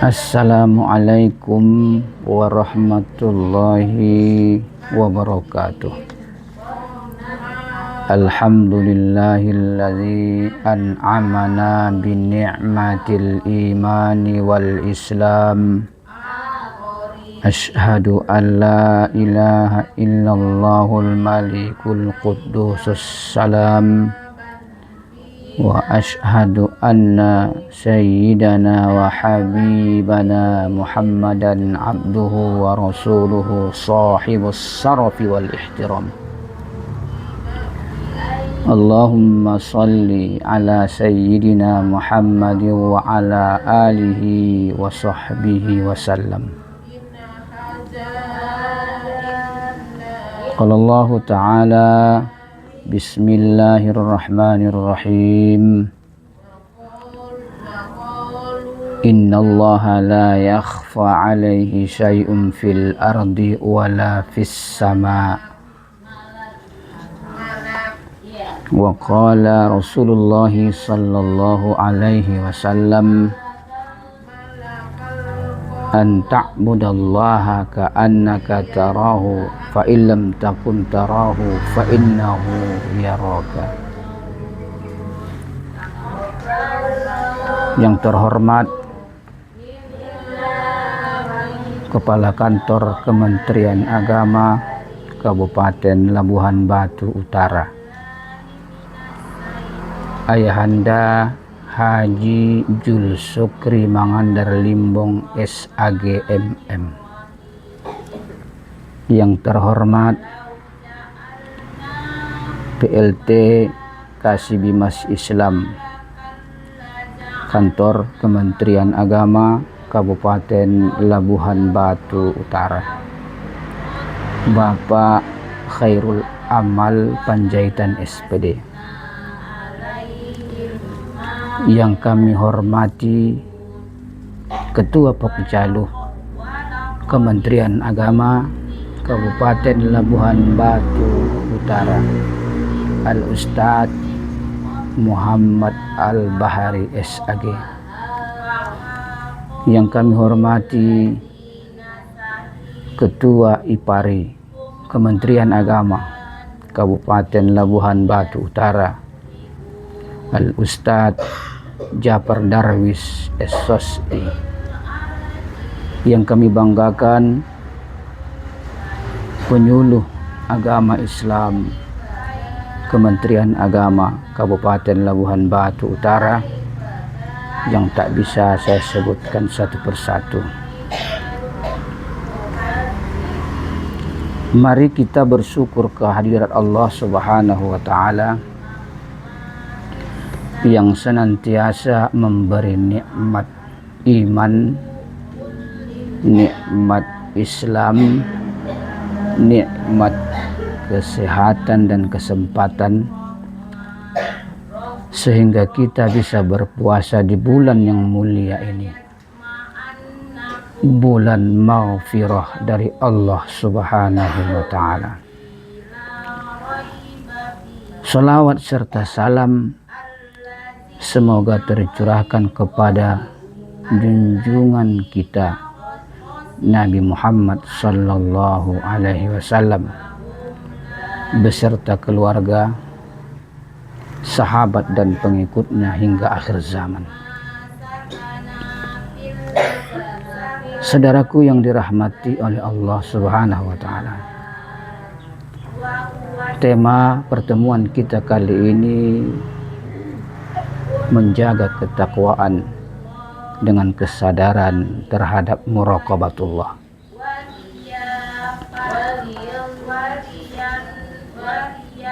Assalamualaikum warahmatullahi wabarakatuh. Alhamdulillahilladzi an'amana bini'matil imani wal islam. Ashhadu an la ilaha illallahul malikul quddusus salam. Wa ashhadu anna sayyidana wa habibana Muhammadan abduhu wa rasuluhu sahibus sarafi wal ihtiram. Allahumma salli ala sayyidina Muhammadin wa ala alihi wa sahbihi wa sallam. Qala Allah ta'ala Bismillahirrahmanirrahim. Innallaha la yakhfa alaihi syai'un fil ardi wala fis sama'. Wa qala Rasulullah sallallahu alaihi wasallam an ta'budallaha ka'annaka tarahu fa illam takun tarahu fa innahu yaraka. Yang terhormat Kepala Kantor Kementerian Agama Kabupaten Labuhan Batu Utara, Ayahanda Haji Jul Sukri Mangandar Limbong SAG MM. Yang terhormat PLT Kasibimas Islam Kantor Kementerian Agama Kabupaten Labuhan Batu Utara, Bapak Khairul Amal Panjaitan SPD. Yang kami hormati Ketua Pokjaluh Kementerian Agama Kabupaten Labuhan Batu Utara, Al-Ustadz Muhammad Al-Bahari SAG. Yang kami hormati Ketua IPARI Kementerian Agama Kabupaten Labuhan Batu Utara, Al-Ustadz Jafar Darwis SOSI. Yang kami banggakan Penyuluh Agama Islam Kementerian Agama Kabupaten Labuhan Batu Utara, yang tak bisa saya sebutkan satu persatu. Mari kita bersyukur kehadirat Allah Subhanahu wa Ta'ala yang senantiasa memberi nikmat iman, nikmat Islam, nikmat kesehatan dan kesempatan, sehingga kita bisa berpuasa di bulan yang mulia ini, bulan maghfirah dari Allah Subhanahu wa Ta'ala. Salawat serta salam semoga tercurahkan kepada junjungan kita Nabi Muhammad sallallahu alaihi wasallam beserta keluarga, sahabat dan pengikutnya hingga akhir zaman. Saudaraku yang dirahmati oleh Allah Subhanahu wa Ta'ala, tema pertemuan kita kali ini menjaga ketakwaan dengan kesadaran terhadap muraqabatullah.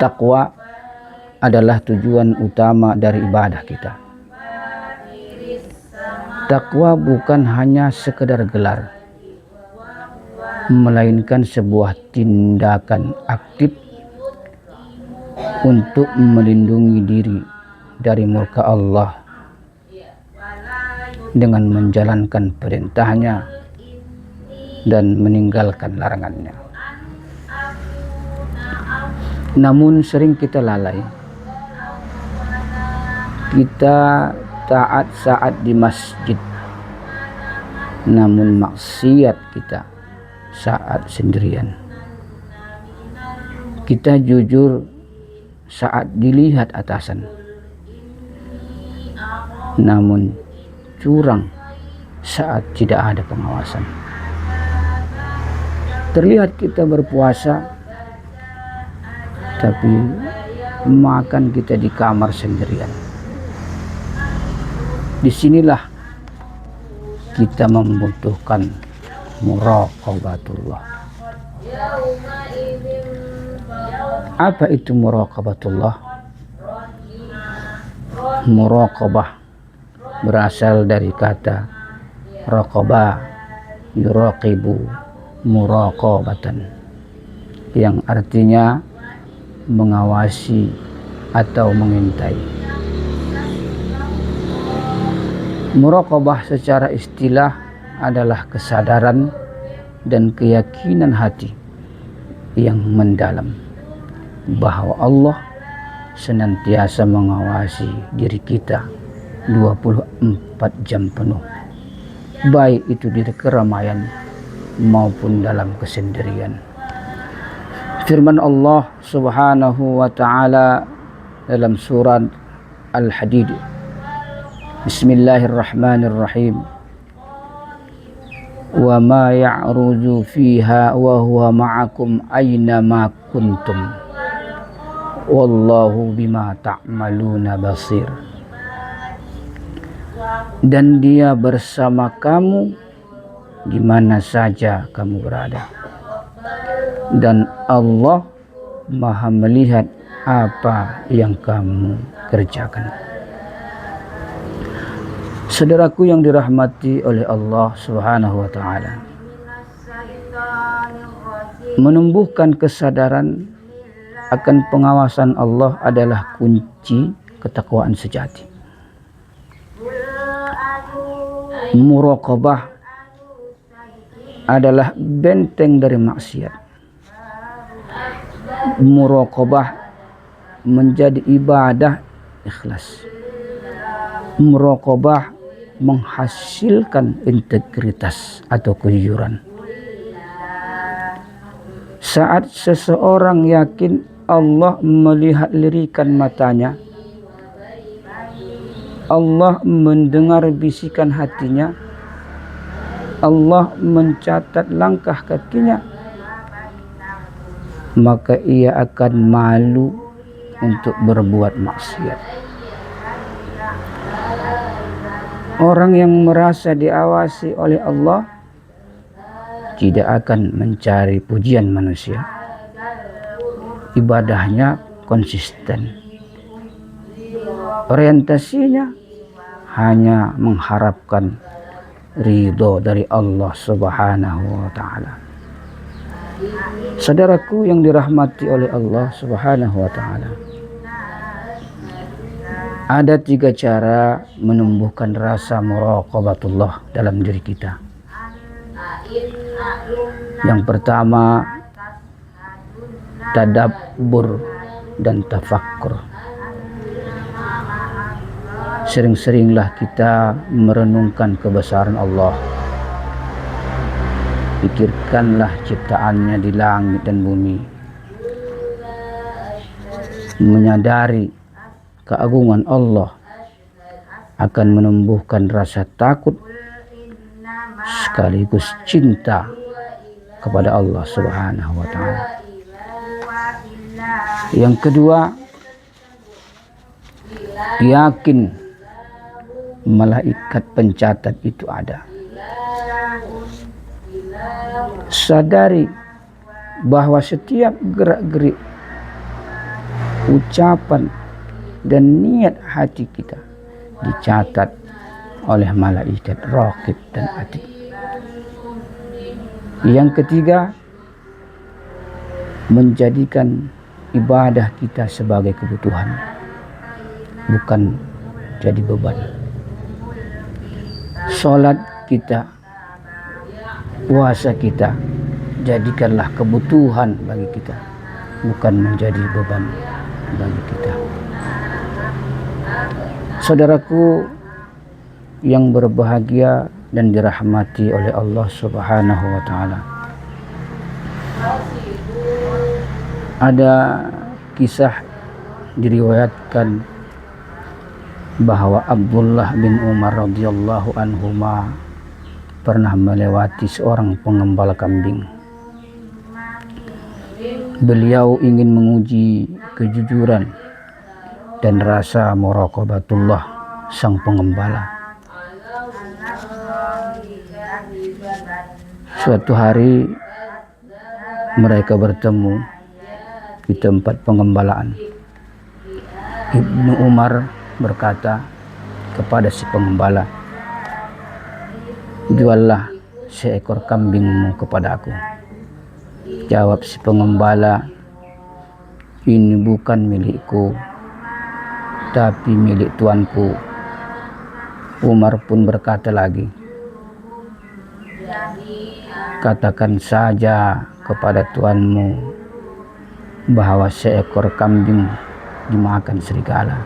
Takwa adalah tujuan utama dari ibadah kita. Takwa bukan hanya sekedar gelar, melainkan sebuah tindakan aktif untuk melindungi diri dari murka Allah dengan menjalankan perintahnya dan meninggalkan larangannya. Namun sering kita lalai. Kita taat saat di masjid, namun maksiat kita saat sendirian. Kita jujur saat dilihat atasan, namun curang saat tidak ada pengawasan. Terlihat kita berpuasa, tapi makan kita di kamar sendirian. Disinilah kita membutuhkan muraqabatullah. Apa itu muraqabatullah? Muraqabah berasal dari kata raqaba, yuraqibu muraqabatan, yang artinya mengawasi atau mengintai. Muraqabah secara istilah adalah kesadaran dan keyakinan hati yang mendalam bahwa Allah senantiasa mengawasi diri kita 24 jam penuh, baik itu di keramaian maupun dalam kesendirian. Firman Allah Subhanahu wa ta'ala dalam surat Al-Hadid, Bismillahirrahmanirrahim. Wa ma ya'ruju fiha wa huwa ma'akum aina ma kuntum wallahu bima ta'maluna basir. Dan dia bersama kamu di mana saja kamu berada, dan Allah Maha melihat apa yang kamu kerjakan. Saudaraku yang dirahmati oleh Allah Subhanahu wa ta'ala, menumbuhkan kesadaran akan pengawasan Allah adalah kunci ketakwaan sejati. Muraqabah adalah benteng dari maksiat. Muraqabah menjadi ibadah ikhlas. Muraqabah menghasilkan integritas atau kejujuran. Saat seseorang yakin Allah melihat lirikan matanya, Allah mendengar bisikan hatinya, Allah mencatat langkah kakinya, maka ia akan malu untuk berbuat maksiat. Orang yang merasa diawasi oleh Allah tidak akan mencari pujian manusia. Ibadahnya konsisten. Orientasinya hanya mengharapkan ridho dari Allah Subhanahu wa ta'ala. Saudaraku yang dirahmati oleh Allah Subhanahu wa ta'ala, ada 3 cara menumbuhkan rasa muraqabatullah dalam diri kita. Yang pertama, tadabbur dan tafakkur. Sering-seringlah kita merenungkan kebesaran Allah. Pikirkanlah ciptaannya di langit dan bumi. Menyadari keagungan Allah akan menumbuhkan rasa takut sekaligus cinta kepada Allah Subhanahu wa ta'ala. Yang kedua, yakin malaikat pencatat itu ada. Sadari bahwa setiap gerak-gerik, ucapan dan niat hati kita dicatat oleh malaikat raqib dan atid. Yang ketiga, menjadikan ibadah kita sebagai kebutuhan, bukan jadi beban. Salat kita, puasa kita, jadikanlah kebutuhan bagi kita, bukan menjadi beban bagi kita. Saudaraku yang berbahagia, dan dirahmati oleh Allah Subhanahu wa taala. Ada kisah diriwayatkan bahwa Abdullah bin Umar radhiyallahu anhuma pernah melewati seorang pengembala kambing. Beliau ingin menguji kejujuran dan rasa muraqabatullah sang pengembala. Suatu hari mereka bertemu di tempat pengembalaan. Ibnu Umar berkata kepada si pengembala, "Juallah seekor kambingmu kepada aku." Jawab si pengembala, "Ini bukan milikku, tapi milik tuanku." Umar pun berkata lagi, "Katakan saja kepada tuanmu bahwa seekor kambing dimakan serigala."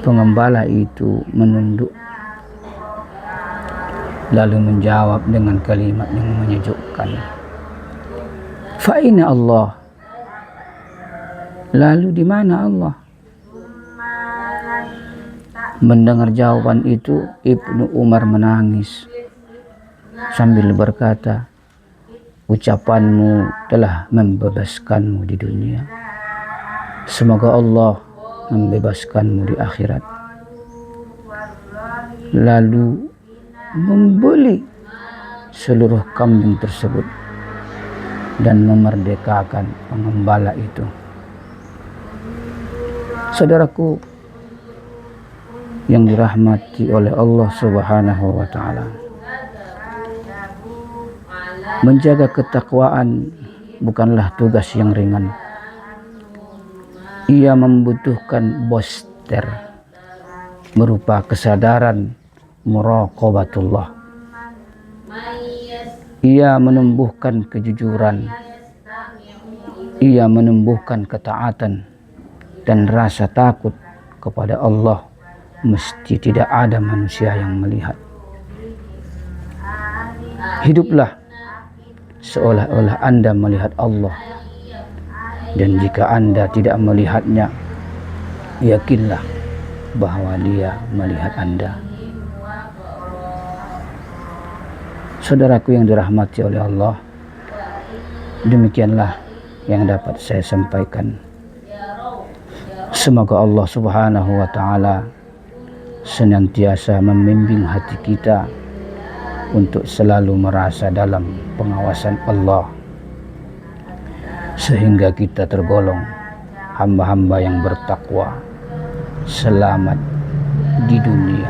Pengembala itu menunduk lalu menjawab dengan kalimat yang menyejukkan, "Fa aina Allah?" Lalu di mana Allah? Mendengar jawaban itu, Ibnu Umar menangis sambil berkata, "Ucapanmu telah membebaskanmu di dunia. Semoga Allah membebaskanmu di akhirat." Lalu membeli seluruh kambing tersebut dan memerdekakan pengembala itu. Saudaraku yang dirahmati oleh Allah Subhanahu wa taala, menjaga ketakwaan bukanlah tugas yang ringan. Ia membutuhkan booster berupa kesadaran muraqabatullah. Ia menumbuhkan kejujuran, ia menumbuhkan ketaatan dan rasa takut kepada Allah meski tidak ada manusia yang melihat. Hiduplah seolah-olah Anda melihat Allah, dan jika Anda tidak melihatnya, yakinlah bahwa Dia melihat Anda. Saudaraku yang dirahmati oleh Allah, demikianlah yang dapat saya sampaikan. Semoga Allah Subhanahu wa taala senantiasa membimbing hati kita untuk selalu merasa dalam pengawasan Allah, sehingga kita tergolong hamba-hamba yang bertakwa, selamat di dunia,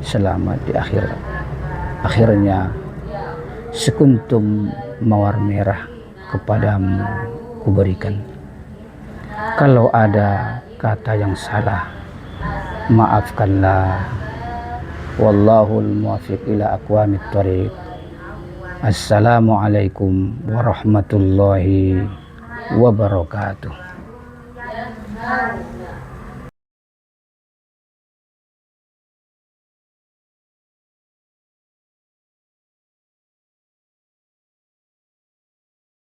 selamat di akhirat. Akhirnya sekuntum mawar merah kepadamu kuberikan. Kalau ada kata yang salah, maafkanlah. Wallahul muwaffiq ila aqwamit thoriq. Assalamualaikum warahmatullahi wabarakatuh.